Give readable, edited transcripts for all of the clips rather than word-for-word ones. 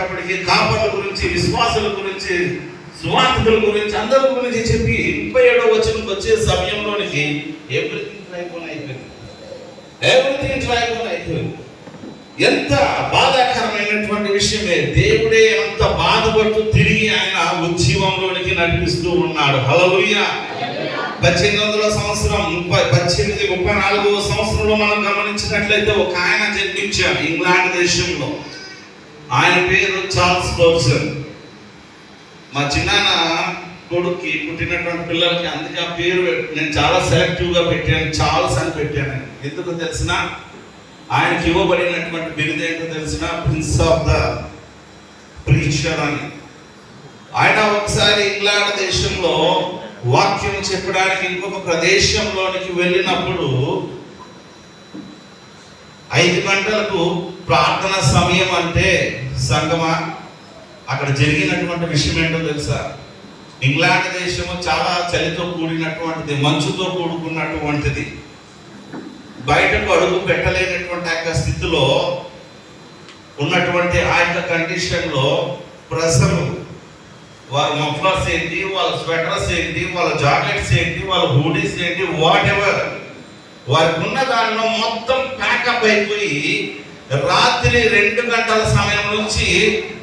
వచ్చేటప్పటికి కాపర్ల గురించి, విశ్వాసుల గురించి, సువార్థకుల గురించి, అందరి గురించి చెప్పి 37వ వచనంకి వచ్చే సమయంలోనికి ఎవ్రీథింగ్ అయిపోయింది. ఎంత బాధాకరమైనటువంటి విషయమే. దేవుడే అంత బాధపడుతూ తిరిగి ఆయన ఉజ్జీవంలోనికి నడిపిస్తూ ఉన్నాడు. హల్లెలూయా. 1800వ సంవత్సరం 34వ సంవత్సరంలో మనం గమనించినట్లయితే ఒక ఆయన జన్మించాడు ఇంగ్లాండ్ దేశంలో. ఆయన పేరు చార్ల్స్ డోర్సన్. మా చిన్నాన్న కొడుక్కి పుట్టినటువంటి పిల్లలకి అందుకే ఆ పేరు నేను చాలా సెలెక్టివ్గా పెట్టాను, చార్ల్స్ అని పెట్టాను. ఎందుకు తెలిసిన, ఆయనకి ఇవ్వబడినటువంటి బిరుదు ఏంటో తెలిసిన, ప్రిన్స్ ఆఫ్ ద ప్రీచర్ అని. ఆయన ఒకసారి ఇంగ్లాండ్ దేశంలో వాక్యం చెప్పడానికి ఇంకొక ప్రదేశంలోనికి వెళ్ళినప్పుడు 5 గంటలకు ప్రార్థన సమయం అంటే సంగమా, అక్కడ జరిగినటువంటి విషయం ఏంటో తెలుసా? ఇంగ్లాండ్ దేశము చాలా చలితో కూడినటువంటిది, మంచుతో కూడుకున్నటువంటిది. బయటకు అడుగు పెట్టలేనటువంటి ఆ స్థితిలో ఉన్నటువంటి ఆ యొక్క కండిషన్లో ప్రజలు వాళ్ళ మఫ్లర్స్ ఏంటి, వాళ్ళ స్వెటర్స్ ఏంటి, వాళ్ళ జాకెట్స్ ఏంటి, వాళ్ళ హూడీస్ ఏంటి, వాట్ ఎవర్ వారికి ఉన్న దానిలో మొత్తం ప్యాకప్ అయిపోయి రాత్రి 2 గంటల సమయం నుంచి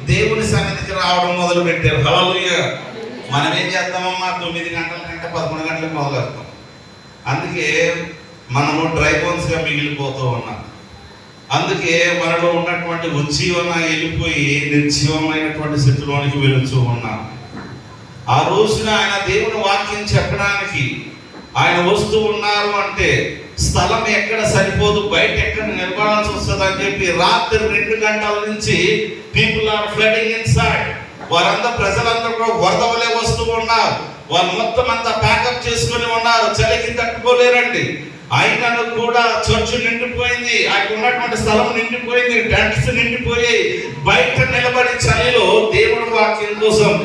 దేవుని సన్నిధికి రావడం మొదలు పెట్టారు. హల్లెలూయా. మనం ఏం చేస్తామమ్మా, 9 గంటల కంటే 11 గంటలకు మొదలెడతాం. అందుకే మనము డ్రై బోన్స్గా మిగిలిపోతూ ఉన్నాం. అందుకే మనలో ఉన్నటువంటి ఉజ్జీవన వెళ్ళిపోయి నిర్జీవమైనటువంటి స్థితిలోనికి వెళుతూ ఉన్నాం. ఆ రోజున ఆయన దేవుని వాక్యం చెప్పడానికి ఆయన వస్తూ ఉన్నారు అంటే స్థలం ఎక్కడ సరిపోదు, బయట ఎక్కడ నిలబడాల్సి వస్తుంది అని చెప్పి రాత్రి 2 గంటల నుంచి పీపుల్ ఆర్ ఫ్లడింగ్ ఇన్సైడ్. వారందరూ ప్రజలందరూ కూడా వరద వలె వస్తూ ఉన్నారు. వారు మొత్తం అంతా ప్యాకప్ చేసుకుని ఉన్నారు, చలికి తట్టుకోలేరండి. అయినను కూడా చర్చ్ నిండిపోయింది, అక్కడ ఉన్నటువంటి స్థలం నిండిపోయింది, టెంట్స్ నిండిపోయి బయట నిలబడి చలిలో దేవుడి వాక్యం కోసం